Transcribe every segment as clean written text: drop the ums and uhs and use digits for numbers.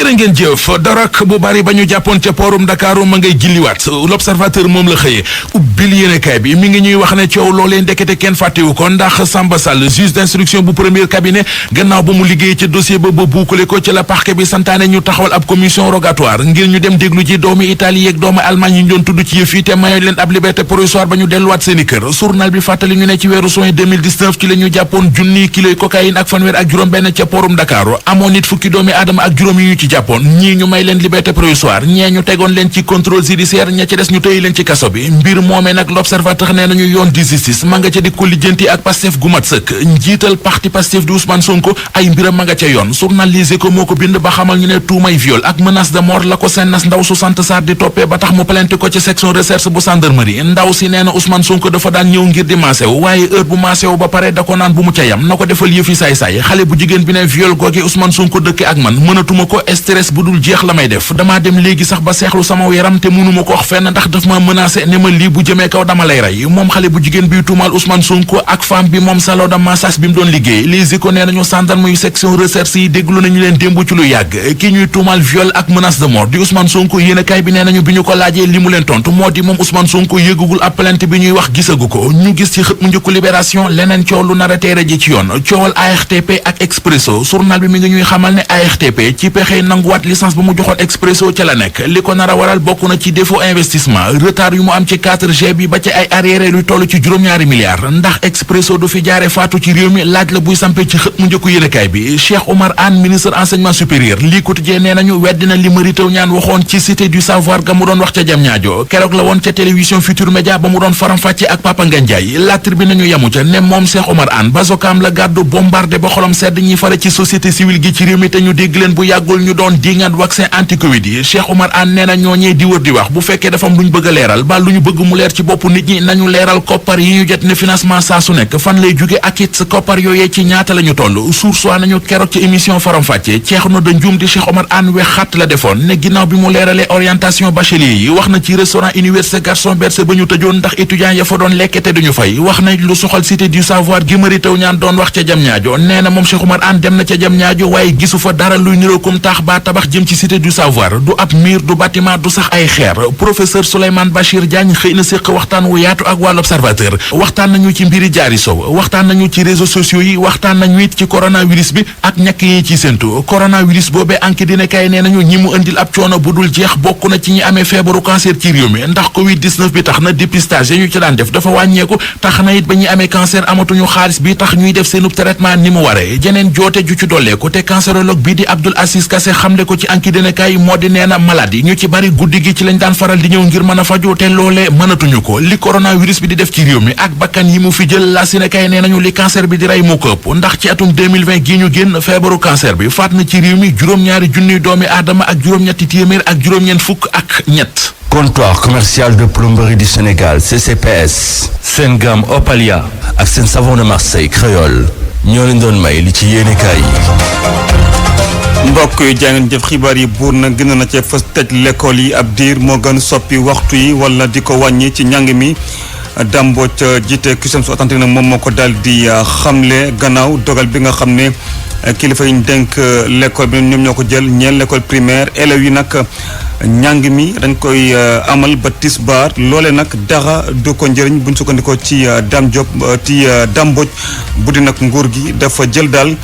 jërë ngeen jëf darak bu bari ba ñu jàppoon ca poorum Dakaaru ma ngay gilliwaat l'observateur moom la xëyee ubbil yéenekaay bi mi ngi ñuy wax ne coow loolee ndekete kenn fàttewu ko ndax Samba Sall juge d'instruction bu premier cabinet gannaaw ba mu liggéey ca dossier ba buukale ko ci la parquet bi santaane ñu taxawal ab commission rogatoire ngir ñu dem déglu ji doomi Italie yeeg doomi Allemagne yi ñu doon tudd ci yëf yi te mayoon leen ab liberté provisoire ba ñu delluwaat seeni kër journal bi fàttali ñu ne ci weeru juin 2019 ci la ñu jàppoon junni kiloy cocaïne ak fanweer ak juróom benn ca poorum Dakaaru amoon nit fukki doomi aadama ak juróom yi ñu ci jàppoon ñii ñu may leen liberté provisoire ñee ñu tegoon leen ci contrôle judiciaire ña ci des ñu tëye leen ci kaso bi mbir moomee nag l'observateur nee nañu yoon di justice ma nga ca di ko lijjanti ak Pastef gu mat sëkk njiital parti Pastef di Ousmane Sonko ay mbiram ma nga ca yoon journalisé ko moo ko bind ba xamal ñu ne tuumay viol ak menace de mort la ko seen nas ndaw su sant Sarr di toppee ba tax mu plainte ko ci section recherche bu gendarmerie ndaw si nee na Ousmane Sonko dafa daan ñëw ngir di maasew waaye heure bu maasew ba pare da ko naan bu mu ca yam na ko defal yëfi saay-saay xale bu jigéen bi ne viol googe Ousmane Sonko dëkke ak man mënatuma ko stress bu dul jeex la may def damaa dem léegi sax ba seexlu sama yaram te mënuma ko wax fenn ndax daf ma menacé ne ma lii bu jëmee kaw dama lay rey moom xale bu jigéen bi tuumaal Ousmane Sonko ak femme bi moom salon de massage bi mu doon liggéey Les Échos nee nañu gendarme yu section recherche yi déglu nañu leen démb ci lu yàgg ki ñuy tuumaal viol ak menace de mort di Ousmane Sonko yéenekaay bi nee nañu bi ñu ko laajee li mu leen tontu moo di moom Ousmane Sonko yëgugul ab plainte bi ñuy wax gisagu ko ñu gis ci xët mu njëkku Libération leneen coow lu nar a teere ji ci yoon coowal ARTP ak Expresso journal bi mi ngi ñuy xamal ne ARTP ci pexe nanguwaat licence ba mu joxoon Expresso ca la nekk li ko nar a waral bokk na ci défaut investissement retard yu mu am ci 4G bi ba ci ay arriéré luy toll ci juróom-ñaari milliards ndax Expresso du fi jaare faatu ci réew mi laaj la buy sampe ci xët mu njëkku yéenekaay bi Cheikh Oumar Anne ministre enseignement supérieur lii quotidien nee nañu weddina li Mary Teuw Niane waxoon ci cité du savoir ga mu doon wax ca Diamniadio keroog la woon ca télévision Futurs Médias ba mu doon faram-fàcce ak Papa Ngagne Ndiaye La Tribune nañu yamu ca ne moom Cheikh Oumar Anne bazookaam la gàddu bombardé ba xolam sedd ñi fare ci société civile gi ci réew mi te ñu dégg leen bu yàggul ñu doon dingat vaccin anti-Covid yi Cheikh Oumar Anne nee na ñooñee di wër di wax bu fekkee dafa am lu ñu bëgg a leeral ba lu ñu bëgg mu leer ci bopp nit ñi nañu leeral koppar yi ñu jot ne financement saa su nekk fan lay jóge ak it koppar yooyee ci ñaata la ñu toll source waa nañu keroog ci émission faram-fàcce Ceerno da Njuum di Cheikh Oumar Anne we xatt la defoon ne ginnaaw bi mu leeralee orientation bachelier yi wax na ci restaurant université Gaston Berger ba ñu tëjoon ndax étudiants ya fa doon lekke te duñu fay wax na lu soxal cité du savoir gi Mary Teuw Niane doon wax ca Diamniadio nee na moom Cheikh Oumar Anne dem na ca Diamniadio waaye gisu fa dara luy niroo comme taax ba tabax jëm ci cité du savoir du ab mur du bâtiment du sax ay xeer professeur Souleymane Bachir Diagne xëy na séq waxtaan wu yaatu ak waa l'Observateur waxtaan nañu ci mbiri Diary Sow waxtaan nañu ci réseaux sociaux yi waxtaan nañu it ci coronavirus bi ak ñàkk yi ci séntu coronavirus boobee enquête dina kay nee nañu ñi mu indil ab coono bu dul jeex bokk na ci ñi amee feebaru cancer ci réew mi ndax Covid-19 bi tax na dépistage yi ñu ci daan def dafa wàññeeku tax na it ba ñuy amee cancer amatuñu xaalis bi tax ñuy def seenub traitement ni mu waree jeneen joote ju ci dolleeku te cancérologue bi di Abdoul Aziz Kassé xamle ko ci enquête dina kay moo di nee na malade ñu ci bari guddi gi ci lañ daan faral di ñëw ngir mën a faju te loolee mënatuñu ko li coronavirus bi di def ci réew mi ak bakkan yi mu fi jël la si ne kay nee nañu li cancer bi di rey moo ko ëpp ndax ci atum 2020 gii ñu génn feebaru cancer bi faat na ci réew mi juróom-ñaari junniy doomi aadama ak juróom-ñetti téeméer ak juróom-ñeent fukk ak ñett. Comptoir commercial de plomberie du Sénégal CCPS seen gamme Opalia ak seen savon de Marseille créole ñoo leen doon may li ci yéenekaay yi. mbokk yi jaa ngeen jëf xibaar yi buur na gën na ca fës tëj l'école yi ab diir moo gën soppi waxtu yi wala di ko wàññi ci njàng mi Dame jiite CUSEMS authentique nag moom moo ko daal di xamle gannaaw dogal bi nga xam ne kilifa yi ñu dénk l'école bi ñoom ñoo ko jël ñeel l'école primaire élèves yi nag njàng mi dañ koy amal ba tisbaar loole nag dara du ko njëriñ buñ sukkandikoo ci Dame Mbodj bu di nag nguur gi dafa jël daal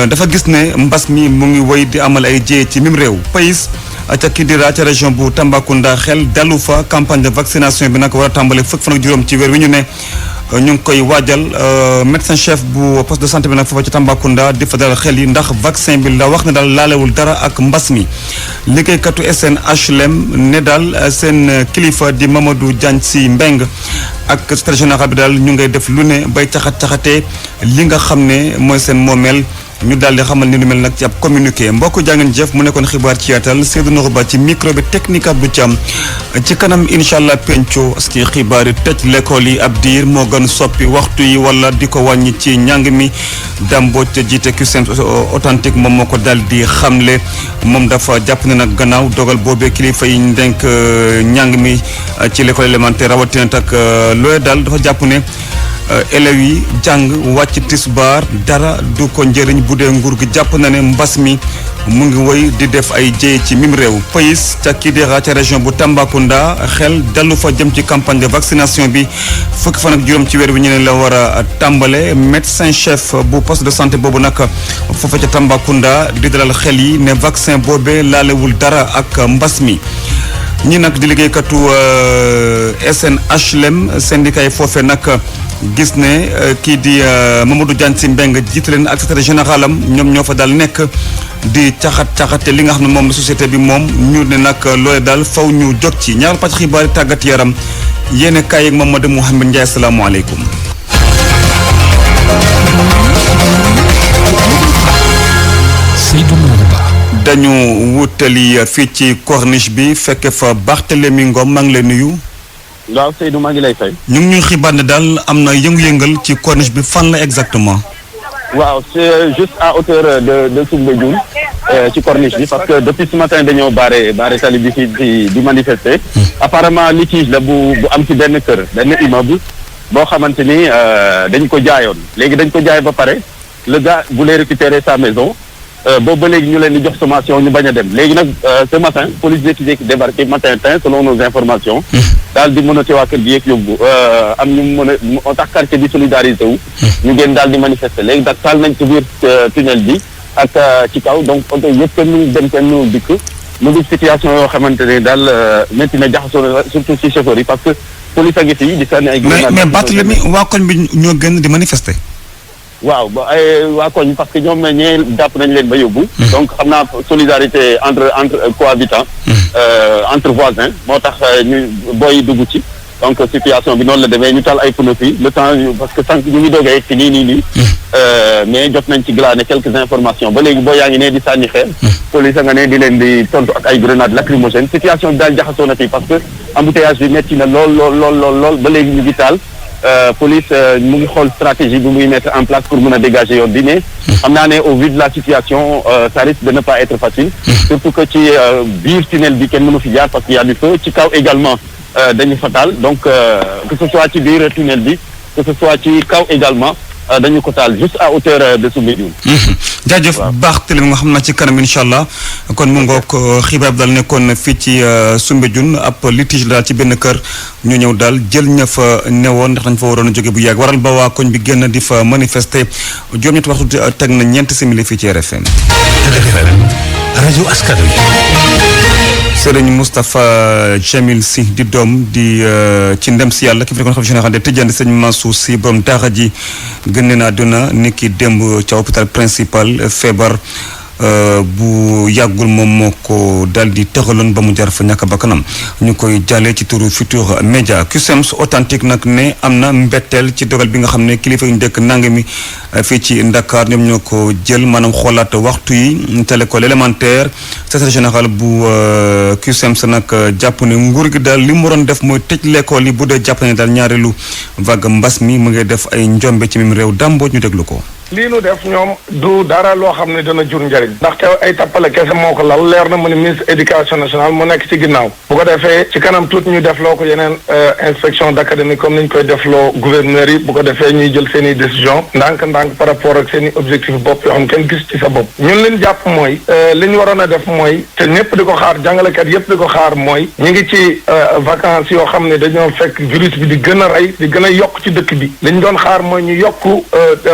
dafa gis ne mbas mi mu ngi woy di amal ay jéye ci mim réew pays ca Kidira ca région bu Tambacounda xel dalu fa campagne de vaccination bi nag war a tàmbale fukk fan ak juróom ci weer wi ñu ne ñu ngi koy waajal médecin chef bu poste de santé bi nag foofa ci Tambacounda di fa dalal xel yi ndax vaccin bi la wax ne daal laalewul dara ak mbas mi liggéeykatu SNHLM ne daal seen kilifa di Mamadou Diagne Sy Mbeng ak secrétaire général bi daal ñu ngay def lu ne bay caxat-caxatee li nga xam ne mooy seen moomeel ñu daal di xamal ni lu mel nag ci ab communiqué mbokk jàngeen jëf mu nekkoon xibaar ci yaatal Seydou Nourou Ba ci micro bi technique Abdou Thiam ci kanam incha allah penco parce que xibaar yi tëj l'école yi ab diir moo gën soppi waxtu yi wala di ko wàññi ci njàng mi Dame Mbodj jiite CUSEMS authentique moom moo ko daal di xamle moom dafa jàpp ne nag gannaaw dogal boobee kilifa yi ñu denk njàng mi ci l'école élémentaire rawatina tak looy daal dafa jàpp ne élèves yi jàng wàcc tisbaar dara du ko njëriñ bu dee nguur gi jàpp na ne mbas mi mu ngi woy di def ay jéey ci mim réew. pays ca Kidira ca région bu Tambacounda xel dallu fa jëm ci campagne de vaccination bi fukki fan ak juróom ci weer bi ñu ne la war a tàmbale médecin chef bu poste de santé boobu nag foofa ca Tambacounda di dalal xel yi ne vaccin boobee laalewul dara ak mbas mi. ñi nag di liggéeykatu SNHLM syndicat yi foofee nag gis ne kii di Mamadou Diagne Sy Mbengue jiite leen ak secrétaire général am ñoom ñoo fa daal nekk di caxate li nga xam ne moom la société bi moom ñu ne nag loolee daal faw ñu jot ci ñaareelu pàcc xibaari tàggat yaram yéen kaay yeeg Mamadou Mouhamed Ndiaye asalaamaaleykum. dañu wutali fii ci corniche bi fekke fa Barthélémy Ngom maa ngi lay nuyu. waaw Seydou maa ngi lay fay. ñu ngi ñuy xibaar ne daal am na yëngu-yëngal ci corniche bi fan la exactement. waaw c'est juste à hauteur de Soumbédioune ci corniche bi parce que depuis ce matin dañoo barré tali bi di manifester. apparemment litige la bu am ci benn kër benn immeuble boo xamante ni dañ ko jaayoon léegi dañ ko jaay ba pare le gars voulait récupérer sa maison. boobu ba léegi ñu leen di jox sommation ñu bañ a dem léegi nag ce matin police jékki-jékki débarqué matin selon nos informations. daal di mën a waa kër gi yëpp yóbbu am ñu mën a moo tax quartier bi solidarisé wu. ñu génn daal di manifester léegi nag taal nañ ci biir tunnel bi ak ci kaw donc oto yëpp kenn mënul dem kenn mënul dikk mu ngi situation yoo xamante ne daal métti na jaxasoo na surtout ci chauffeur yi parce que police a ngi fii di sànni ay. mais Barthélémy waa koñ bi ñoo gën di manifester. waaw ba ay waa koñ parce que ñoom ñee jàpp nañ leen ba yóbbu. donc xam naa solidarité entre cohabitants. entre voisins moo tax ñu booy dugg ci. donc situation bi noonu la demee ñu taal ay pneu fii le temps parce que sànq ñu ngi doog a yegg si nii. mais jot nañ ci glané quelques informations ba léegi boo yaa ngi ne di sànni xeer. police nga ne di leen di tontu ak ay grenades lacrymogènes situation bi daal jaxasoo na fii parce que embouteillage bi metti na lool ba léegi ñu ngi taal. police mu ngi xool stratégie bi muy mettre en place pour mën a dégager yoon bi mais xam naa ne au vu de la situation ça risque de ne pas être facile surtout que ci biir tunnel bi kenn mënu fi jaar parce qu'il y a du feu ci kaw également dañu fatal donc que ce soit ci biir tunnel bi que ce soit ci kaw également dañu ko taal juste à hauteur de Soumbédioune. jaajëf Barthélémy nga xam naa ci kanam incha allah kon mu ngoog xibaar bi daal nekkoon fii ci Soumbédioune ab litige daal ci benn kër ñu ñëw daal jël ña fa newoon ndax dañ fa waroon a jóge bu yàgg waral ba waa koñ bi génn di fa manifester juróom-ñetti waxtu teg na ñeent simili fii ci RFM. rajo askan wi. Serigne Moustapha Jamil Sy di doom di ci ndem si yàlla ki fi nekkoon xalifa général de Tidiane sëñ Mansour Sy borom daara ji gën na àdduna niki démb ca hôpital principal feebar bu yàggul moom moo ko daal di tëxaloon ba mu jar fa ñàkk bakkanam ñu koy jàllee ci turu Futurs Médias CUSEMS authentique nag ne am na mbetteel ci dogal bi nga xam ne kilifa yu ñu dëkk nangami fii ci Ndakaar ñoom ñoo ko jël maanaam xoolaat waxtu yi te l'école élémentaire secrétaire général bu CUSEMS nag jàpp ne nguur gi daal li mu waroon def mooy tëj l'école yi bu dee jàpp ne daal ñaareelu vague mbas mi mu ngi def ay njombe ci mim réew dàmbooj ñu déglu ko. lii nu def ñoom du dara loo xam ne dana jur njëriñ ndaxte ay tappale kese moo ko lal leer na mu ne ministre éducation nationale mu nekk ci ginnaaw bu ko defee ci kanam tuuti ñu def loo ko yeneen inspection d'académie comme niñ koy def loo gouverneurs yi bu ko defee ñuy jël seen i décision ndànk-ndànk par rapport ak seen i objectif bopp yoo xam kenn gis ci sa bopp ñun leen jàpp mooy li ñu waroon a def mooy te ñëpp di ko xaar jàngalekat yëpp di ko xaar mooy ñu ngi ci vacances yoo xam ne dañoo fekk virus bi di gën a rey di gën a yokk ci dëkk bi li ñu doon xaar mooy ñu yokk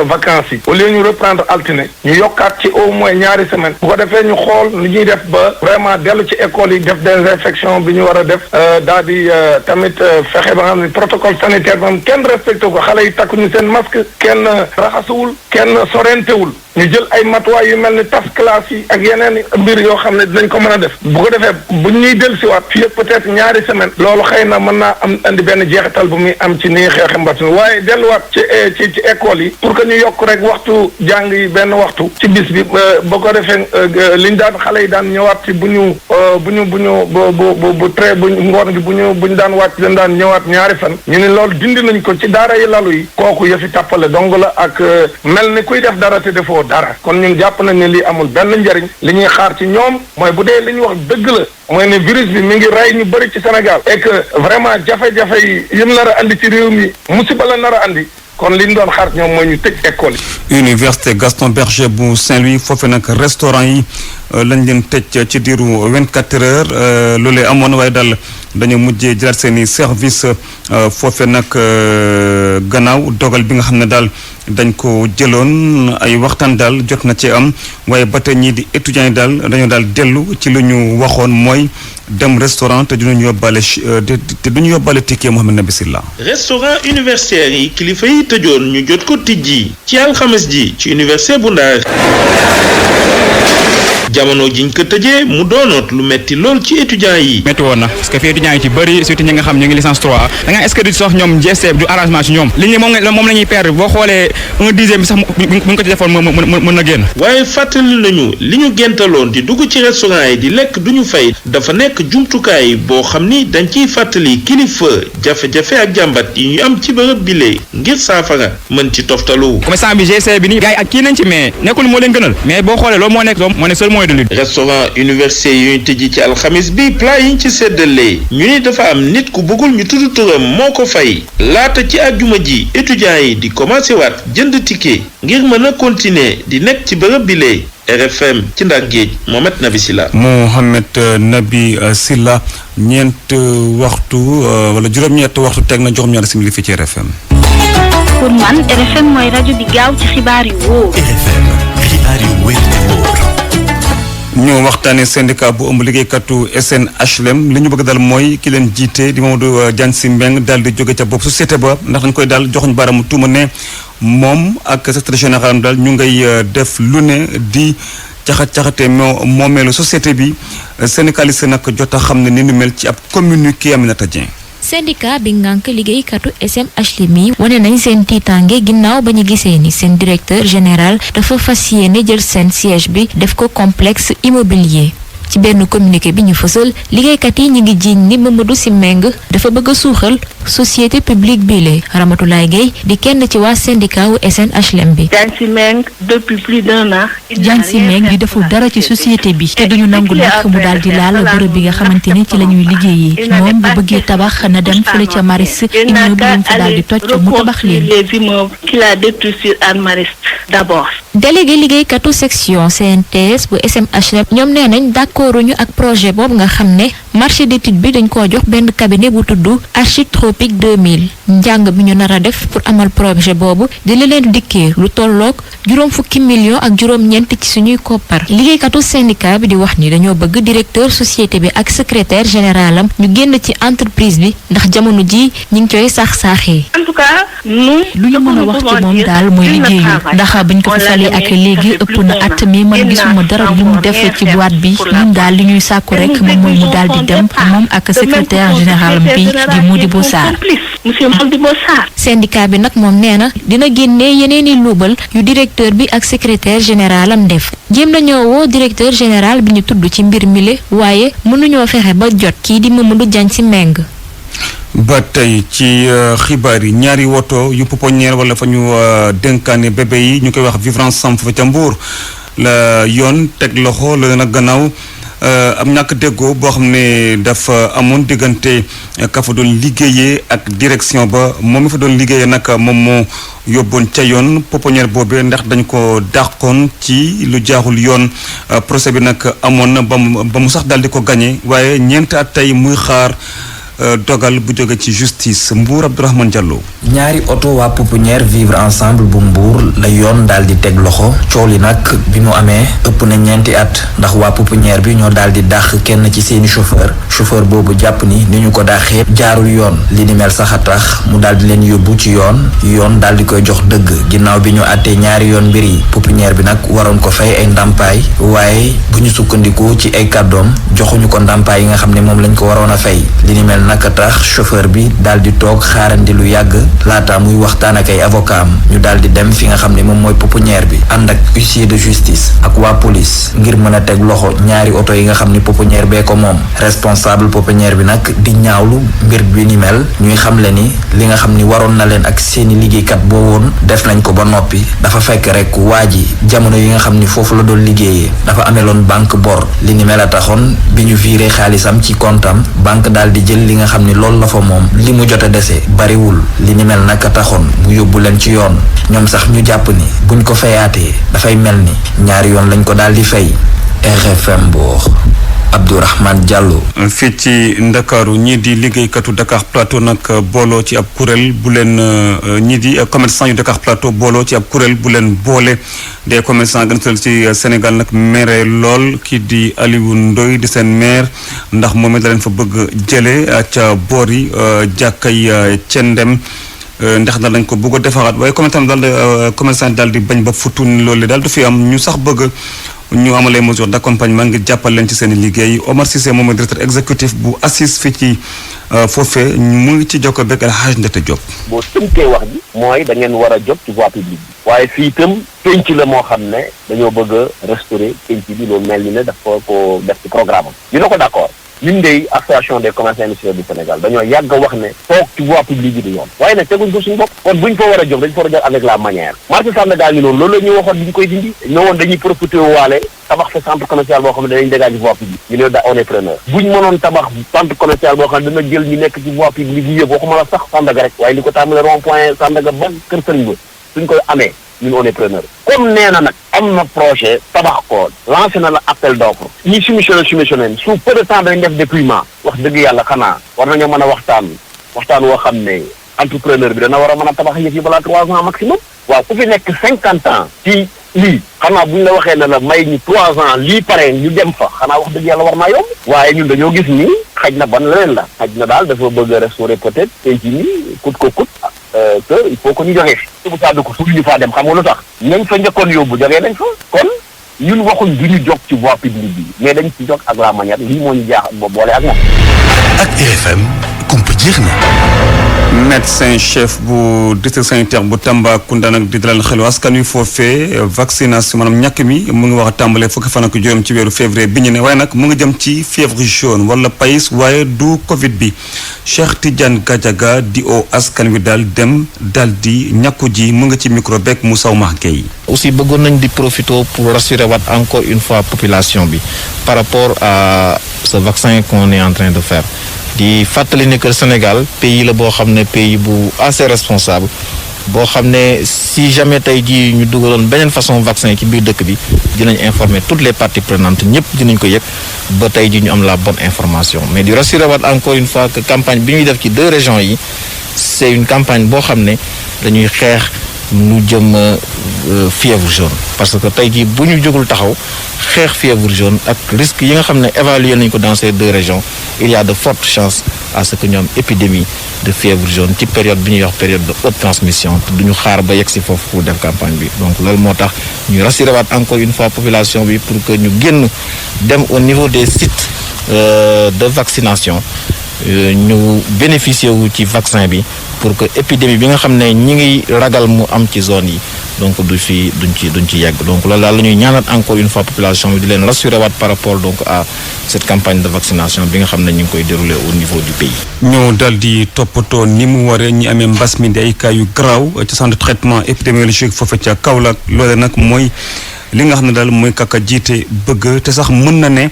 vacances yi au lieu ñu reprendre altine ñu yokkaat ci au moins ñaari semaine bu ko defee ñu xool lu ñuy def ba vraiment dellu ci école yi def désinfection bi ñu war a def daal di tamit fexe ba nga xam ne protocole sanitaire ba kenn respecté ko xale yi takkuñu seen masque kenn raxasuwul kenn sorentewul ñu jël ay matuwaay yu mel ni tas classe yi ak yeneen mbir yoo xam ne dinañ ko mën a def bu ko defee bu ñuy dellusiwaat fii peut-être ñaari semaine loolu xëy na mën naa am andi benn jeexital bu muy am ci nii xeexe mbas mi waaye delluwaat ci école yi pour que ñu yokk rek waxtu jàng yi benn waxtu ci bis bi ba ko defee liñ daan xale yi daan ñëwaat ci bu ngoon gi bu ñu daan wàcc dañ daan ñëwaat ñaari fan ñu ne loolu dindi nañ ko ci daara yi lalu yi kooku yëfi tàppale dong la ak mel ni kuy def dara te defoo dara kon ñun jàpp nañ ne lii amul benn njariñ li ñuy xaar ci ñoom mooy bu dee li ñu wax dëgg la mooy ne virus bi mi ngi rey ñu bëri ci Sénégal et que vraiment jafe-jafe yi yim nar a andi ci réew mi musiba la nar a andi kon li ñu doon xaar ñoom mooy ñu tëj école yi. Université Gaston Berger bu Saint-Louis foofu nag restaurant yi lañ leen tëj ci diiru 24 heures loolee amoon waaye daal dañoo mujjee jëlaat seen i service foofe nag gannaaw dogal bi nga xam ne daal dañ ko jëloon ay waxtaan daal jot na ci am waaye ba tey ñii di étudiants yi daal dañoo daal dellu ci lu ñu waxoon mooy dem restaurant te duñu yóbbaale ticket Mouhamed Nabi Silla. restaurant universitaire yi kilifa yi tëjoon ñu jot ko tijji ci alxames ji ci université bu Ndar. jamono jiñ ko tëjee mu doonoot lu metti lool ci étudiants yi. métti woon na parce que fii étudiants yi ci bëri surtout ñi nga xam ñu ngi licence 3 da nga est-ce que du sox ñoom GST du arrangement ci ñoom li ñu moom la ñuy perdre boo xoolee 1/10 bi sax buñ ko ci defoon mën na génn. waaye fàttali nañu li ñu géntaloon di dugg ci restaurant yi di lekk duñu fay dafa nekk jumtukaay boo xam ni dañ ciy fàttali kilifa jafe-jafe ak jàmbat yi ñu am ci bërëb bile ngir saafara mën ci toftalu. commerçant bi GST bi ni gars yi ak kii nañ ci mais nekkul moo leen gënal mais boo xoolee loolu moo nekk seul moyen de lutte. restaurant université yu ñu tëjji ci alxamis bi plat yi ñu ci séddalee ñu ni dafa am nit ku bëggul ñu tudd turam moo ko fay laata ci àjjuma ji étudiants yi di commencé waat jënd ticket ngir mën a continuer di nekk ci bërëb bile. RFM ci Ndar Géej Mohamed Nabi Silla. Mohamed Nabi Silla ñeent waxtu wala juróom-ñett waxtu teg na juróom-ñaari simili fii ci RFM. pour man RFM mooy rajo bi gaaw ci xibaar yu wóor. RFM xibaar yu wér te wóor. ñoo waxtaanee syndicat bu ëmb liggéeykatu SNHLM li ñu bëgg daal mooy ki leen jiite di Mamadou Diagne Sy Mbengue daal di jóge ca bopp société ba ndax dañ koy daal joxuñ baaraamu tuuma ne moom ak secrétaire général daal ñu ngay def lu ne di caxat-caxatee moomeelu société bi syndicaliste nag jot a xam ne ni nu mel ci ab communiqué Aminata Dieng. syndicat bi ngànk liggéeykatu SNHLM yi wane nañ seen tiitange ginnaaw ba ñu gisee ni seen directeur général dafa fas yéene jël seen siège bi def ko complexe immobilier. ci benn communiqué bi ñu fësal liggéeykat yi ñu ngi jiiñ ni Mamadou Sy Mbengue dafa bëgg a suuxal société publique bii Ramatoulaye Gueye di kenn ci waa syndicat wu SNHLM bi. Diagne Sy Mbengue depuis plus d'un an. Diagne Sy Mbengue di deful dara ci société bi te duñu nangu nag mu daal di laal bërëb bi nga xamante ni ci la ñuy liggéeyee moom bu bëggee tabax na dem fële ca Maris immeuble yi mu fa daal di toj mu tabax leen. les immeubles qu'il a détruits sur Anne Maris d'abord. délégué liggéeykatu section CNTS bu SNHLM ñoom nee nañ d'accorduñu ak projet boobu nga xam ne marché d'étude bi dañ koo jox benn cabinet bu tudd Architropique 2000 njàng bi ñu nar a def pour amal projet boobu di leen dikkee lu tolloog juróom fukki millions ak juróom-ñeent ci suñuy koppar liggéeykatu syndicat bi di wax ni dañoo bëgg directeur société bi ak secrétaire général am ñu génn ci entreprise bi ndax jamono ji ñu ngi koy saax-saaxee. en tout cas nous. lu ñu mën a wax ci moom daal mooy liggéeyu ndax buñ ko fi falee ak léegi ëpp na at mi man gisuma dara lu mu def ci boîte bi ñun daal li ñuy sàkku rek moom mooy mu daal di dem moom ak secrétaire général bi di Modibo Sarr. monsieur Modibo Sarr. syndicat bi nag moom nee na dina génnee yeneen i luubal yu directeur bi ak secrétaire général am def jéem nañoo woo directeur général bi ñu tudd ci mbir mile waaye mënuñoo fexe ba jot kii di Mamadou Diagne Sy Mbengue. ba tey ci xibaar yi ñaari woto yu pouponnière wala fa ñu dénkaane bébé yi ñu koy wax vivre ensemble fa ca Mbour la yoon teg loxo la nag gannaaw am ñàkk déggoo boo xam ne dafa amoon diggante ka fa doon liggéeyee ak direction ba moom mi fa doon liggéeyee nag moom moo yóbboon ca yoon pouponnière boobee ndax dañ ko dàqoon ci lu jaaxul yoon procès bi nag amoon na ba mu sax daal di ko gagné waaye ñeenti at tey muy xaar dogal bu jóge ci justice Mbour Abdourahmane Diallo. ñaari oto waa pouponnière vivre ensemble bu Mbour la yoon daal di teg loxo coow li nag bi mu amee ëpp na ñeenti at ndax waa pouponnière bi ñoo daal di dàq kenn ci seeni chauffeur boobu jàpp ni ñu ko dàqee jaarul yoon li ni mel sax a tax mu daal di leen yóbbu ci yoon daal di koy jox dëgg ginnaaw bi ñu àttee ñaari yoon mbir yi pouponnière bi nag waroon ko fay ay ndàmpaay waaye bu ñu sukkandiku ci ay kàddoom joxuñu ko ndàmpaay yi nga xam ne moom lañ ko waroon a fay li ni mel naka tax chauffeur bi daal di toog xaarandi lu yàgg laata muy waxtaan ak ay avocat am ñu daal di dem fi nga xam ne moom mooy pouponnière bi ànd ak huissier de justice ak waa police ngir mën a teg loxo ñaari oto yi nga xam ni pouponnière bee ko moom responsable pouponnière bi nag di ñaawlu mbir bi ni mel ñuy xamle ni li nga xam ni waroon na leen ak seeni liggéeykat boo woon def nañ ko ba noppi dafa fekk rek waa ji jamono yi nga xam ni foofu la doon liggéeyee dafa ameloon banque bor li ni mel a taxoon bi ñu viré xaalisam ci comptam banque daal di jël li nga xam ni loolu la fa moom li mu jot a dese bariwul li ni mel naka taxoon mu yóbbu leen ci yoon ñoom sax ñu jàpp ni buñ ko fayaatee dafay mel ni ñaari yoon lañ ko daal di fay. RFM Mbour Abdourahmane Diallo. fii ci Ndakaaru ñii di liggéeykatu Dakar Plateau nag booloo ci ab kuréel bu leen ñii di commerçant yu Dakar Plateau booloo ci ab kuréel bu leen boole des commerçants gën ci Sénégal nag maire lool kii di Aliou Ndoye di seen maire ndax moom it la leen fa bëgg jëlee ca boori jàkkay Cendem ndax daal dañ ko bëgg a defaraat waaye commerçant daal di bañ ba futun loolu daal du fi am ñu sax bëgg. ñu amalee mesure d'accompagnement ngir jàppal leen ci seen i liggéey Omar Cissé moom mooy directeur exécutif bu ACIS fii ci foofee mu ngi ci jokko beeg El Hadj Ndete Diop. boo tënkee wax ji mooy da ngeen war a jot ci voie publique bi waaye fii itam penc la moo xam ne dañoo bëgg a restaurer penc bi loolu mel ni ne dafa ko def ci programme am ñu ne ko d'accord ñun de association des commerçants industriels du Sénégal dañoo yàgg a wax ne toog ci voie publique bi du yoon waaye nag teguñ ko suñu bopp kon buñ ko war a jóg dañ ko war a jóg avec la manière marché Sandaga ngi noonu loolu la ñuy waxoon bi ñu koy dindi ne woon dañuy profité waale tabax fa centre commercial boo xam ne danañ dégager voie publique ñu ne on est preneur buñ mënoon tabax centre commercial boo xam ne dana jël ñu nekk ci voie publique yi yëpp waxuma la sax Sandaga rek waaye li ko tàmbale rond point Sandaga ba kër Sëriñ ba suñ koy amee ñun on est preneur comme nee na nag am na projet tabax ko lancé na la appel d'offre ñi soumissionné sous peu de temps dañ def déploiement wax dëgg yàlla xanaa war nañoo mën a waxtaan woo xam ne entrepreneur bi dana war a mën a tabax yëf yi balaa 3 ans maximum waaw ku fi nekk 50 ans ci lii xanaa buñ la waxee ne la may ñu 3 ans lii pare ñu dem fa xanaa wax dëgg yàlla war naa yomb waaye ñun dañoo gis ni xaj na ban leneen la xaj na daal dafa bëgg a restaurer peut-être tey ci nii coûte que coûte que il faut que ñu jógee fi bu saa dugg suñu ñu faa dem xam nga lu tax ñañ fa njëkkoon yóbbu jógee nañ fa kon ñun waxuñ du ñu jóg ci voie publique bi mais dañ ci jóg ak la manière lii moo ñu jaax boole ak moom. ak RFM kumpa jeex na. médecin chef bu district sanitaire bu Tambacounda nag di dalal xelu askan wi foofee vaccination maanaam ñàkk mi mu ngi wax a tàmbalee fukki fan ak juróom ci weeru février bi ñu ne waaye nag mu ngi jëm ci fièvre jaune wala pays waaye du Covid bi Cheikh Tidiane Gadiaga di o askan wi daal di ñàkku ji mu ngi ci micro beeg Moussa Oumar Gueye. aussi bëggoon nañ di profiter pour rassurer waat encore une fois population bi par rapport à ce vaccin qu'on est en train de faire. di fàttali ne que Sénégal pays la boo xam ne pays bu assez responsable boo xam ne si jamais tey jii ñu dugaloon beneen façon vaccin ci biir dëkk bi dinañ informer toutes les parties prenantes ñëpp dinañ ko yëg ba tey jii ñu am la bonne information mais di rassurer waat encore une fois que campagne bi ñuy def ci 2 régions yi c'est une campagne boo xam ne dañuy xeex lu jëm fièvre jaune parce que tey jii bu ñu jógul taxaw xeex fièvre jaune ak risque yi nga xam ne évalué nañ ko dans ces 2 régions il y a de fortes chances à ce que ñu am épidémie de fièvre jaune ci période bi ñuy wax période de haute transmission te duñu xaar ba yegg si foofu pour def campagne bi donc loolu moo tax ñu rassuré waat encore une fois population bi pour que ñu génn dem au niveau des sites de vaccination ñu bénéficier wu ci vaccin bi pour que épidémie bi nga xam ne ñi ngi ragal mu am ci zone yi donc duñ ci yegg donc loolu daal la ñuy ñaanal encore une fois population bi di leen rassurer waat par rapport donc à cette campagne de vaccination bi nga xam ne ñu ngi koy dérouler au niveau du pays. ñoo dal di toppatoo ni mu waree ñi amee mbas mi di ay cas yu garaaw ci centre de traitement épidémiologique foofu ca Kaolack loole nag mooy li nga xam ne daal mooy kaka jiite bëgg te sax mën na ne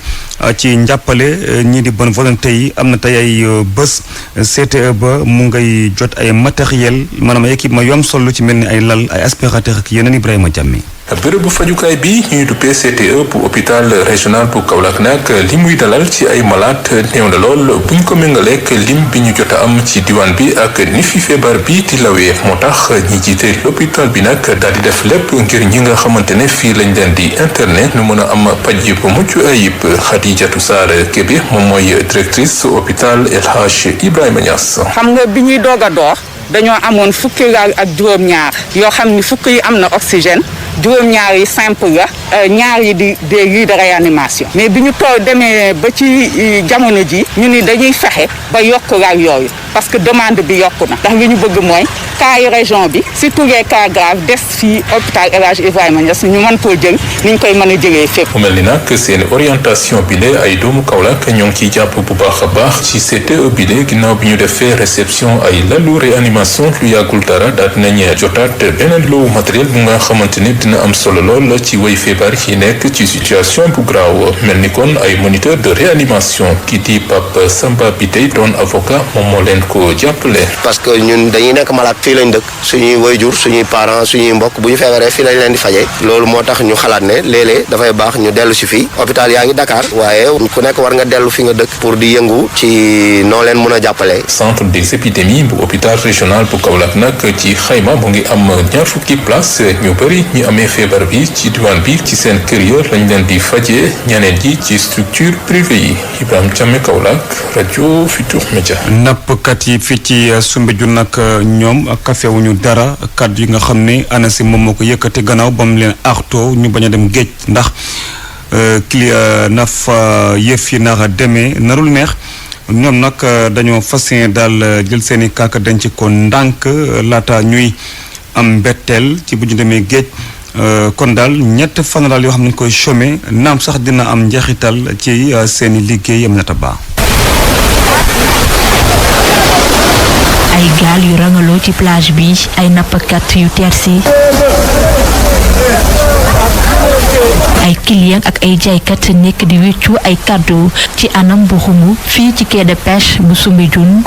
ci njàppale ñii di bonne volonté yi am na tey ay bés CTE ba mu ngay jot ay matériel maanaam ay équipement yu am solo ci mel ni ay lal ay aspirateur ak yeneen Ibrahima Diamé. bërëb bu fajukaay bi ñuy duppee CTE bu hôpital régional bu Kaolack nag li muy dalal ci ay malade néew na lool buñ ko méngaleek lim bi ñu jot a am ci diwaan bi ak ni fi feebar bi di lawee moo tax ñi jiite l'hôpital bi nag daal di def lépp ngir ñi nga xamante ne fii lañ leen di internet ñu mën a am paj bu mucc ayib Khadijatou Sarr Kébé moom mooy directrice hôpital El Hadj Ibrahima Niass. xam nga bi ñuy doog a door dañoo amoon fukki lal ak juróom-ñaar yoo xam ni fukk yi am na oxygène juróom-ñaar yi simple la ñaar yi di des lits de réanimation mais bi ñu demee ba ci jamono ji ñu ni dañuy fexe ba yokk lal yooyu parce que demande bi yokku na ndax li ñu bëgg mooy cas yi région bi surtout les cas graves des fii hôpital El Hadj Ibrahima Niass ñu mën koo jël ni ñu koy mën a jëlee fépp. mu mel ni nag seen orientation bi la ay doomu Kaolack ñoo ngi ciy jàpp bu baax a baax ci CTE bi la ginnaaw bi ñu defee réception ay lalu réanimation lu yàggul dara daal dinañ jotaat beneen loowu matériel bu nga xamante ni dina am solo lool ci way feebar yi nekk ci situation bu graaw mel ni kon ay moniteur de réanimation kii di Pape Samba bi tey doon avocat moom moo leen ko jàppale. parce que ñun dañuy nekk malade fii lañ dëkk suñuy waajur suñuy parents suñuy mbokk bu ñu feebaree fii lañ leen di fajee loolu moo tax ñu xalaat ne léeg-léeg dafay baax ñu dellu si fii hôpital yaa ngi Dakar waaye ku nekk war nga dellu fi nga dëkk pour di yëngu ci noo leen mën a jàppale. centre des épidémies bu hôpital régional bu Kaolack nag ci xayma mu ngi am 20 place ñu bëri ñu amee feebar bi ci diwaan bi ci seen kër ya lañ leen di fajee ñeneen ji ci structure privée yi Ibrahima Thiamé Kaolack rajo Futurs Médias. nappkat yi fii ci Soumbédioune nag ñoom kafewuñu dara kàddu yi nga xam ne ANACIM moom moo ko yëkkati gannaaw ba mu leen artoo ñu bañ a dem géej ndax na fa yëf yi nar a demee narul neex ñoom nag dañoo fas yéene daal jël seen i kàkk denc ko ndànk laata ñuy am mbetteel ci bu ñu demee géej kon daal ñett fan daal yoo xam ne ñu koy chômer naam sax dina am njeexital ci seen i liggéey am na ba. ay gaal yu rangaloo ci plage bi ay nappkat yu tersi ay client ak ay jaaykat nekk di wéccu ay kàddu ci anam bu xumu fii ci quai de pêche bu Soumbédioune.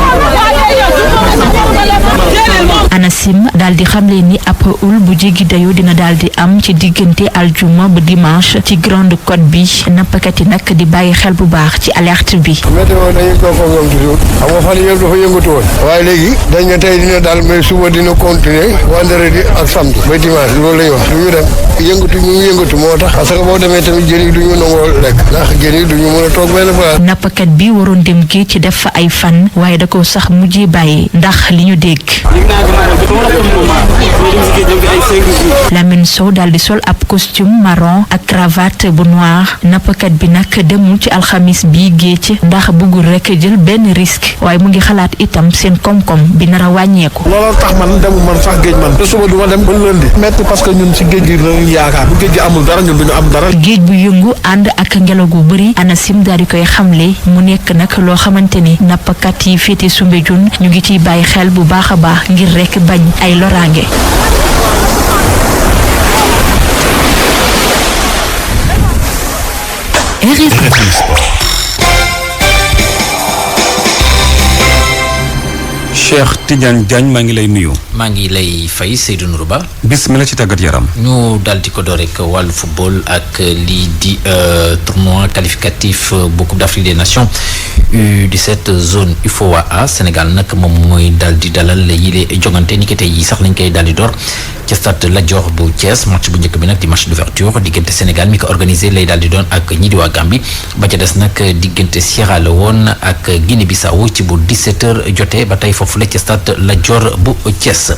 ANACIM daal di xamle ni ab ul bu jéggi dayo dina daal di am ci diggante aljuma ba dimanche ci grande côte bi nappkat yi nag di bàyyi xel bu baax ci alerte bi. météo dañuy toog ak ñoom toujours xam nga fan yëpp dafa yëngatu woon waaye léegi dañ ne tey dina daal mais suba dina continuer vendredi ak samedi ba dimanche loolu la ñu wax du ñu dem yëngatu ñu yëngatu moo tax parce que boo demee tamit jën yi du ñu nangoo lekk ndax jën yi du ñu mën a toog benn place. nappkat bi waroon dem géej ci def fa ay fan waaye da ko sax mujjee bàyyi ndax li ñu dégg. Lamine Sow daal di sol ab costume marron ak cravate bu noir nappkat bi nag demul ci alxamis bi géej ndax bëggul rek jël benn risque waaye mu ngi xalaat itam seen koom-koom bi nar a wàññeeku. looloo tax man demu man sax géej man te suba du ma dem ba lundi metti parce que ñun ci géej gi lañu yaakaar bu géej gi amul dara ñun duñu am dara. géej bu yëngu ànd ak ngelaw gu bëri ANACIM daal di koy xamle mu nekk nag loo xamante ni nappkat yi féete Soumbédioune ñu ngi ciy bàyyi xel bu baax a baax ngir rek bañ ay loraange. Cheikh Tidiane Diagne maa ngi lay nuyu. maa ngi lay fay Seydou Nourou Ba. bismillah ci tàggat yaram. ñu daal di ko door rek wàllu football ak lii di tournoi qualificatif bu Coupe d'Afrique des Nations U17 zone UFOA A Sénégal nag moom mooy daal di dalal yile jongante ni ki tey yi sax lañ koy daal di door ci stade Lat Dior bu Thiès match bu njëkk bi nag di match d'ouverture diggante Sénégal mi ko organisé lay daal di doon ak ñi di waa Gambie ba ca des nag diggante Sierra Leone ak Guinée-Bissau ci bu 17h jotee ba tey foofu la ci stade Lat Dior bu Thiès.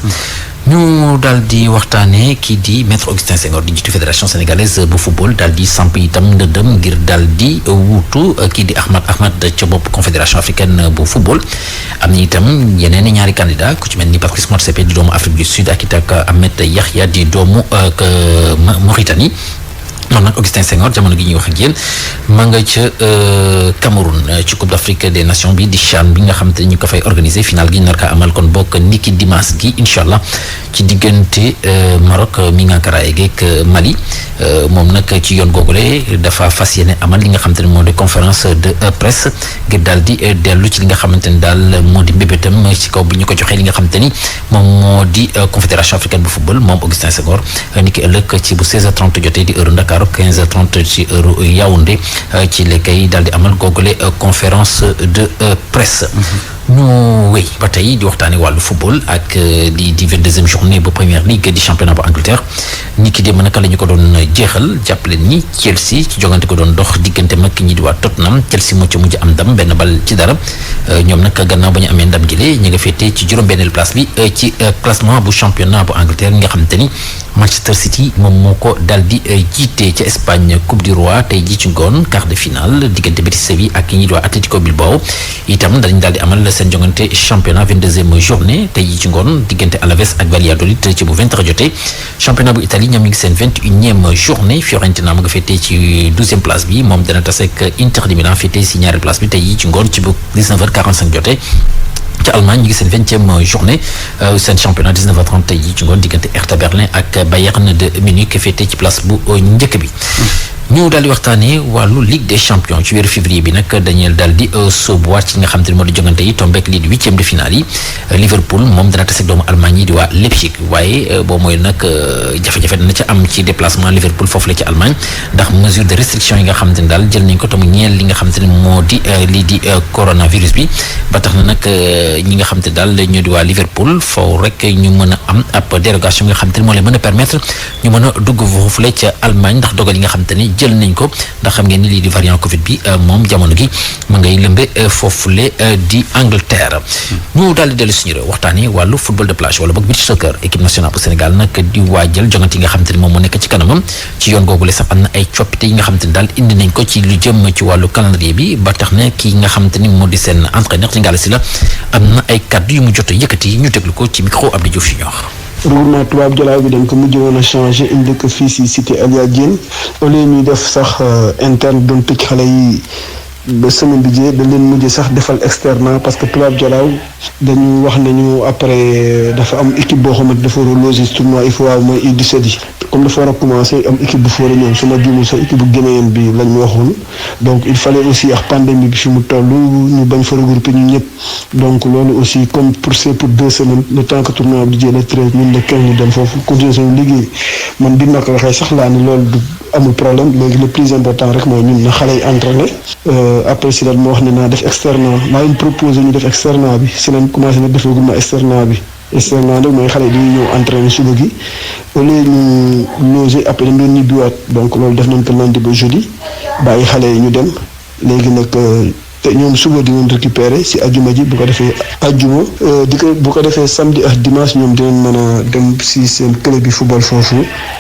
ñu daal di waxtaanee kii di maître Augustin Senghor di jiitu fédération sénégalaise bu football daal di samp itam ndëndëm ngir daal di wuutu kii di Ahmad ca bopp confédération africaine bu football am na itam yeneen ñaari candidat ku ci mel ni Patrice Motsepe di doomu Afrique du Sud ak Ahmed Yahya di doomu Mauritanie. moom nag Augustin Senghor jamono gi ñuy wax ak yéen ma nga ca Cameroun ci Coupe d'Afrique des Nations bi di CHAN bi nga xam te ñu ko fay organiser final gi ñu nar kaa amal kon bokk niki dimanche gi incha allah ci diggante Maroc mi nga Ankara ak Mali moom nag ci yoon googule dafa fas yéene amal li nga xamante ne moo di conférence de presse ngir daal di dellu ci li nga xamante ni daal moo di mbébétam ci kaw bi ñu ko joxee li nga xamante ni moom moo di confédération africaine bu football moom Augustin Senghor niki ëllëg ci bu 16h30 jotee di heure Dakar 15h30 ci heure Yaoundé ci la kay daal di amal googule conférence de presse. ñu wéy ba tey di waxtaane wàllu football ak di 22e journée bu Premier League di championnat bu Angleterre ñi ki dem naka la ñu ko doon jeexal jàppale ni Chelsea ci jogante ko doon dox diggante mag ñi di waa Tottenham Chelsea moo ci mujj am ndam benn bal ci dara ñoom nag gannaaw ba ñu amee ndam jëlee ñu nga féetee ci juróom-benneelu place bi ci classement bu championnat bu Angleterre nga xam te ni Manchester City moom moo ko daal di jiite ca Espagne Coupe du Roi tey jii ci ngoon quart de finale diggante Betis Séville ak ñi di waa Atlético Bilbao itam dañu daal di amal seen jongante championnat 22e journée tey jii ci ngoon diggante Alaves ak Valladolid ci bu 20h jotee championnat bu Italie ñoom ñu ngi seen 21e journée Fiorentina mu nga féetee ci 12e place bi moom dana tase ak Inter de Milan féetee si ñaari place bi tey jii ci ngoon ci bu 19h45 jotee. ci Allemagne ñu ngi seen 20e journée seen championnat 19h30 tey jii ci ngoon diggante Hertha Berlin ak Bayern de Munich féetee ci place bu njëkk bi. ñu daal di waxtaanee wàllu Ligue des champions ci weeru février bi nag dañuy daal di sóobuwaat ci nga xam te ne moo di jongante yi tombeek lii di 8e de finale yi Liverpool moom dana tase ak doomu Allemagne yi di waa Leipzig waaye boo mooy nag jafe-jafe dana ca am ci déplacement Liverpool foofu la ci Allemagne ndax mesure de restriction yi nga xam te ne daal jël nañ ko tamu ñeel li nga xam te ne moo di lii di coronavirus bi ba tax na nag ñi nga xam te daal ñoo di waa Liverpool foofu rek ñu mën a am ab dérogation nga xam te ne moo leen mën a permettre ñu mën a dugg foofu la ca Allemagne ndax dogal yi nga xam te ne jël nañ ko ndax xam ngeen ni lii di variant Covid bi moom jamono gi ma ngay lëmbe foofule di Angleterre. ñu daal di dellu suñu réew waxtaanee wàllu football de plage wala boog beach soccer équipe nationale bu Sénégal nag di waajal jongante yi nga xam te ne moom moo nekk ci kanamam ci yoon googule sax am na ay coppite yi nga xam te ne daal indi nañ ko ci lu jëm ci wàllu calendrier bi ba tax na kii nga xam te ni moo di seen entraîneur ci Ngalla Sylla am na ay kàddu yu mu jot a yëkkati ñu déglu ko ci micro Abdou Diouf Junior. regroupement tubaab jalaaw bi dañ ko mujj woon a changé indi ko fii si cité Elia Diène au lieu ñuy def sax interne doon tëj xale yi ba semaine bi jee dañ leen mujj sax defal externe parce que tubaab jalaaw dañu wax nañu après dafa am équipe boo xamante dafa war a loger tournoi il faut mooy U17 yi comme dafa war a commencé am équipe bu foora ñoom su ma juumul sax équipe bu guinéenne bi lañ ñu waxoon donc il fallait aussi ak pandémie bi fi mu toll ñu bañ fa regrouper ñu ñëpp donc loolu aussi comme pour 2 semaines le temps que tournoi bi jee le 13 ñun le 15 ñu dem foofu continuer suñu liggéey man bi ma ko waxee sax laa ni loolu du amul problème léegi le plus important rek mooy ñun na xale yi entraîné après si lañ ma wax ne naa def externat maa ngi proposé ñu def externat bi si lañ commencé na def regroupement externat bi externat nag mooy xale yi dañuy ñëw entraîné suba gi au lieu ñu loger après dañ doon ñibbiwaat donc loolu def nañ ko lundi ba jeudi bàyyi xale yi ñu dem léegi nag te ñoom suba dinañ récupérer si ajuma ji bu ko defee ajuma bu ko defee samedi ak dimanche ñoom dinañ mën a dem si seen club bi football foofu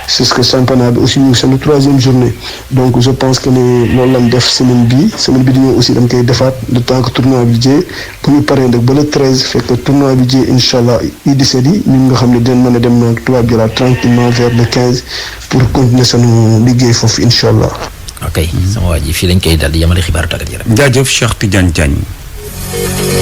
c'est que championnat bi aussi ñu ngi seen 3e journée donc je pense que ne loolu lañ def semaine bi di ñëw aussi dañ koy defaat le temps que tournoi bi jee bu ñu paree nag ba le 13 fekk tournoi bi jee incha allah U17 yi ñun nga xam ne dinañ mën a dem nag tubaab jëlaat tranquillement vers le 15 pour continuer sunu liggéey foofu incha allah. ok sama waa ji fii lañ koy daal di yamale xibaaru tàggat yaram. jaajëf Cheikh Tidiane Diagne.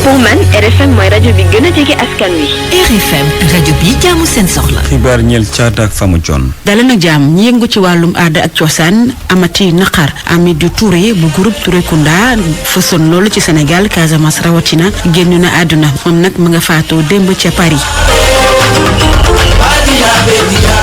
pour man RFM mooy rajo bi gën a jege askan wi. RFM rajo bi jaamu seen soxla. xibaar ñeel caada ak Fama John. daleen ak jàmm ñi yëngu ci wàllum aada ak cosaan amati naqar Amidou Touré bu groupe Touré Kunda fësoon loolu ci Sénégal Casamance rawatina génn na àdduna moom nag mu nga faatoo démb ca Paris.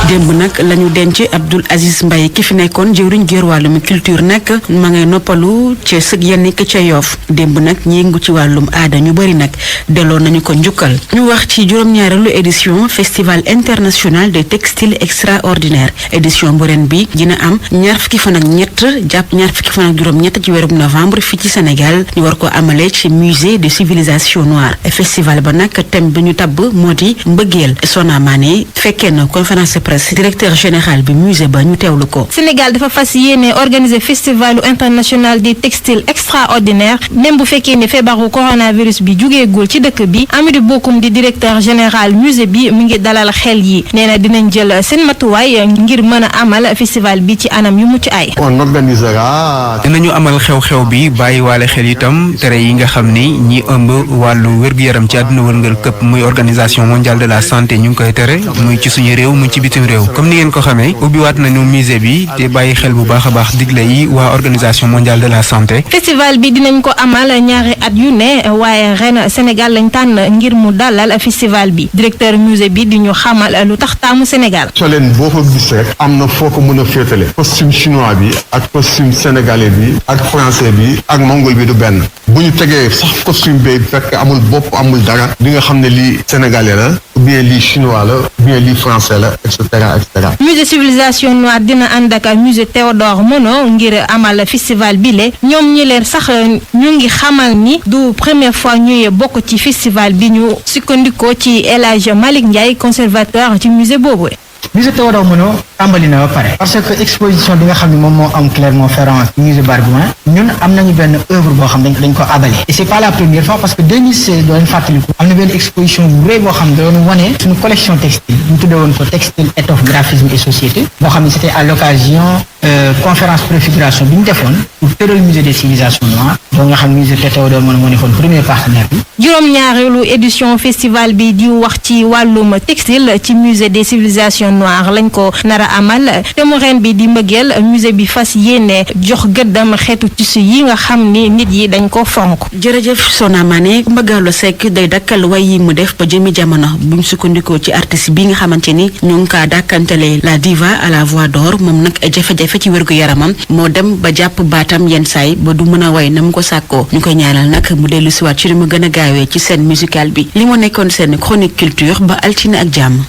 démb nag la ñu denc Abdoul Aziz Mbaye ki fi nekkoon jëwriñ géer wàllum culture nag ma ngay noppalu ca sëg ya nekk ca Yoff démb nag ñi yëngu ci wàllum aada ñu bëri nag delloo nañu ko njukkal ñu wax ci juróom-ñaareelu édition festival international des textiles extraordinaires édition bu ren bi dina am ñaar fukki fan ak ñett jàpp ñaar fukki fan ak juróom-ñett ci weerum novembre fii ci Sénégal ñu war ko amale ci musée de civilisation noire festival ba nag thème bi ñu tabb moo di mbëggeel Sona Mané fekkee na conférence de presse directeur général bi musée ba ñu teewlu ko. Sénégal dafa fas yéene organiser festivalu international des textiles extraordinaires même bu fekkee ne feebaru coronavirus bi jugeegul ci dëkk bi Amidou Bokoum di directeur général musée bi mu ngi dalal xel yi nee na dinañ jël seen matuwaay ngir mën a amal festival bi ci anam yu mucc ay. on organisera. dinañu amal xew-xew bi bàyyiwaale xel itam tere yi nga xam ni ñi ëmb wàllu wér-gu-yaram ci àdduna wërngal këpp muy organisation mondiale de la santé ñu ngi koy tere muy ci suñu réew muy ci bitim réew comme ni ngeen ko xamee ubbiwaat nañu musée bi te bàyyi xel bu baax a baax digle yi waa organisation mondiale de la santé. festival bi dinañ ko amal ñaari at yu ne waaye ren Sénégal lañ tànn ngir mu dalal festival bi directeur musée bi di ñu xamal lu tax taamu Sénégal. soleen boo ko gis rek am na foo ko mën a féetale costume chinois bi ak costume sénégalais bi ak français bi ak mongol bi du benn bu ñu tegee sax costume bi fekk amul bopp amul dara di nga xam ne lii sénégalais la ou bien lii chinois la ou bien lii français la et cetera et cetera. musée civilisation noire dina ànd ak musée Théodore Monod ngir amal festival bile ñoom ñi leen sax ñu ngi xamal ni du première fois ñuy bokk ci festival bi ñu sukkandikoo ci El Hadj Malick Ndiaye conservateur ci musée boobu. musée Théodore Monod tàmbali na ba pare parce que exposition bi nga xam ne moom moo am Clermont-Ferrand musée Bargouin ñun am nañu benn œuvre boo xam dañ ko abale et c'est pas la première fois parce que 2016 doon fàttaliku am na benn exposition bu rëy boo xam ne doon wane suñu collection textile ñu tuddee woon ko textile étoffe graphisme et société boo xam ne c'était à l'occasion conférence préfiguration bi ñu defoon pour tëral musée des civilisations noires donc nga xam musée Théodore moo nekkoon premier partenaire bi. juróom-ñaareelu édition festival bi di wax ci wàllum textile ci musée des civilisations noires lañ ko nar a amal te mu ren bi di mbëggeel musée bi fas yéene jox gëddam xeetu tissu yi nga xam ni nit yi dañ ko fonk. jërëjëf Sona Mané Mbagalo Seck day dakkal way yi mu def ba jëmi jamono buñ sukkandikoo ci artiste bi nga xamante ni ñu ngi kaa dàkkantale la diva à la voix d'or moom nag jafe-jafe ci wérgu yaramam moo dem ba jàpp baatam yenn saay ba du mën a way na mu ko sàkkoo ñu koy ñaanal nag mu dellu siwaat ci li mu gën a gaawee ci scène musicale bi li mu nekkoon seen chronique culture ba altine ak jàmm.